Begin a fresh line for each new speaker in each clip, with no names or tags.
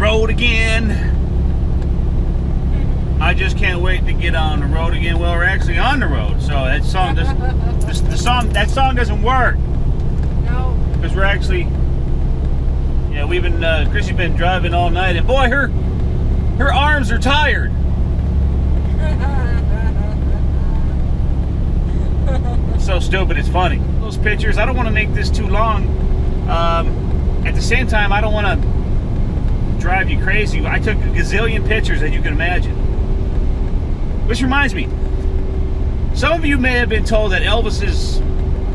road again. I just can't wait to get on the road again. Well, we're actually on the road, so that song doesn't. That song doesn't work.
No.
Because we're actually. Yeah, we've been. Chrissy's been driving all night, and boy, her arms are tired. So stupid, it's funny. Those pictures. I don't want to make this too long. At the same time, I don't want to drive you crazy. I took a gazillion pictures, as you can imagine. Which reminds me, some of you may have been told that Elvis's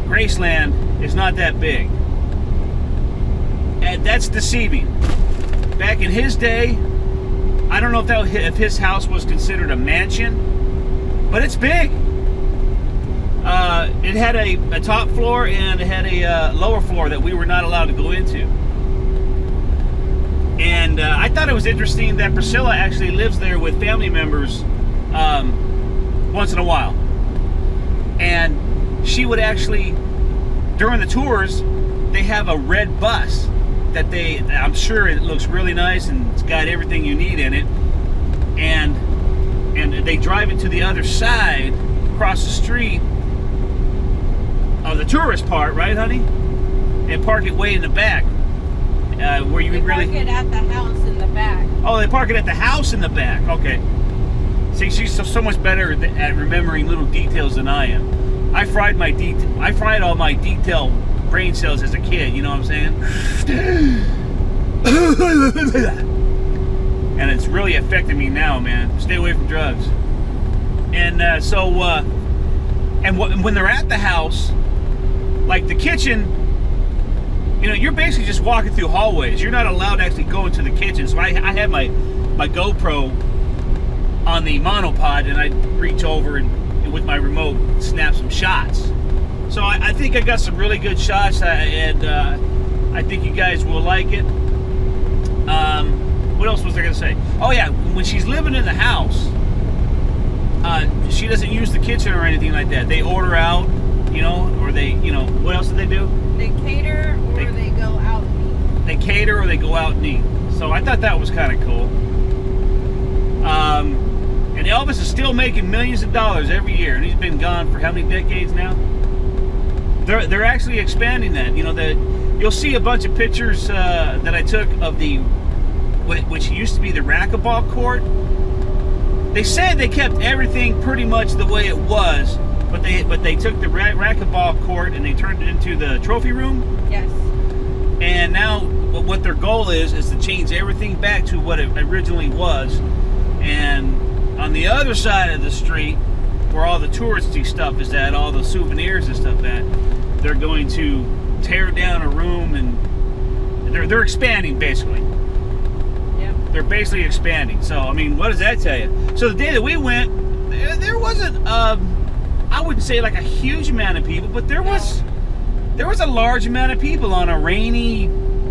Graceland is not that big. And that's deceiving. Back in his day, I don't know if his house was considered a mansion, but it's big. It had a top floor and it had a lower floor that we were not allowed to go into. And I thought it was interesting that Priscilla actually lives there with family members once in a while. And she would actually, during the tours, they have a red bus that I'm sure it looks really nice and it's got everything you need in it. And they drive it to the other side, across the street of the tourist part, right, honey? And park it way in the back. Where you really
park it at the house in the back.
Oh, they park it at the house in the back. Okay. See, she's so much better at remembering little details than I am. I fried all my detailed brain cells as a kid. You know what I'm saying? And it's really affecting me now, man. Stay away from drugs. And when they're at the house, like the kitchen. You know, you're basically just walking through hallways. You're not allowed to actually go into the kitchen. So I had my GoPro on the monopod, and I'd reach over and with my remote snap some shots. So I think I got some really good shots, and I think you guys will like it. What else was I going to say? Oh yeah, when she's living in the house, she doesn't use the kitchen or anything like that. They order out, you know, or they, you know, what else do they do?
They cater or they go out and eat.
They cater or they go out and eat. So I thought that was kind of cool. And Elvis is still making millions of dollars every year, and he's been gone for how many decades now? They're actually expanding that. You know, you'll see a bunch of pictures that I took of which used to be the racquetball court. They said they kept everything pretty much the way it was. But they took the racquetball court and they turned it into the trophy room.
Yes.
And now what their goal is to change everything back to what it originally was. And on the other side of the street, where all the touristy stuff is at, all the souvenirs and stuff at, they're going to tear down a room, and they're expanding basically.
Yep.
They're basically expanding. So I mean, what does that tell you? So the day that we went, there wasn't. I wouldn't say like a huge amount of people, but there was a large amount of people on a rainy,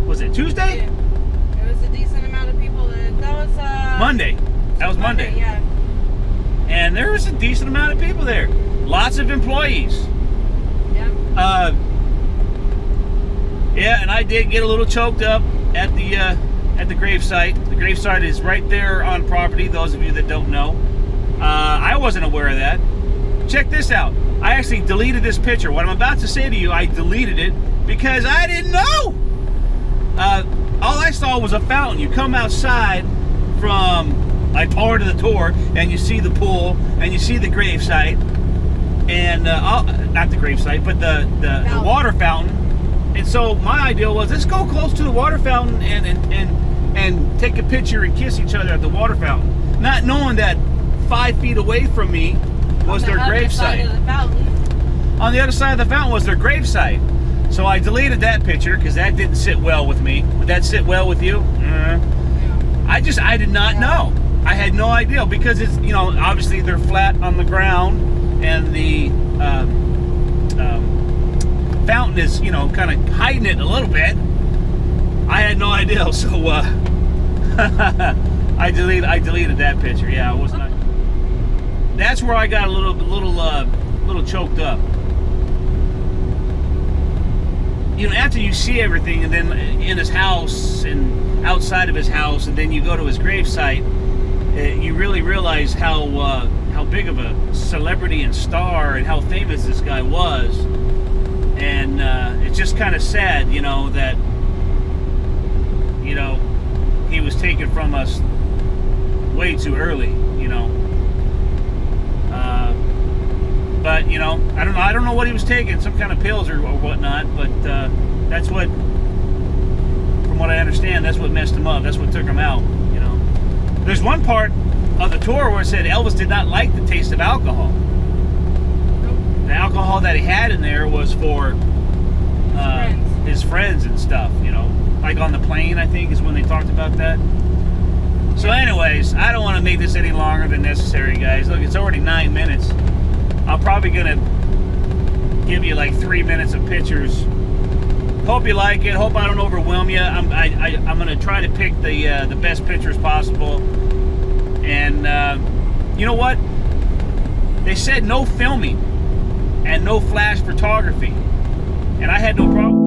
was it Tuesday?
Yeah. It was a decent amount of people. That was
Monday. That was Monday.
Yeah.
And there was a decent amount of people there. Lots of employees.
Yeah.
Yeah, and I did get a little choked up at the gravesite. The gravesite is right there on property. Those of you that don't know, I wasn't aware of that. Check this out. I actually deleted this picture. What I'm about to say to you, I deleted it because I didn't know. All I saw was a fountain. You come outside from like part of the tour, and you see the pool, and you see the gravesite, and not the gravesite, but the water fountain. And so my idea was, let's go close to the water fountain and take a picture and kiss each other at the water fountain, not knowing that 5 feet away from me was their gravesite. On the other side of the fountain was their gravesite. So I deleted that picture because that didn't sit well with me. Would that sit well with you? I did not know. I had no idea because it's, you know, obviously they're flat on the ground and the fountain is, you know, kind of hiding it a little bit. I had no idea, so I deleted that picture. Yeah, I was not. That's where I got a little choked up. you know, after you see everything, and then in his house and outside of his house, and then you go to his gravesite, you really realize how big of a celebrity and star and how famous this guy was. And it's just kind of sad, you know, that, you know, he was taken from us way too early, you know. But, you know, I don't know what he was taking, some kind of pills or whatnot, but that's what, from what I understand, that's what messed him up. That's what took him out, you know. There's one part of the tour where it said Elvis did not like the taste of alcohol. The alcohol that he had in there was for his friends and stuff, you know. Like on the plane, I think, is when they talked about that. So anyways, I don't want to make this any longer than necessary, guys. Look, it's already 9 minutes. I'm probably going to give you like 3 minutes of pictures. Hope you like it. Hope I don't overwhelm you. I'm going to try to pick the best pictures possible. And you know what? They said no filming and no flash photography. And I had no problem.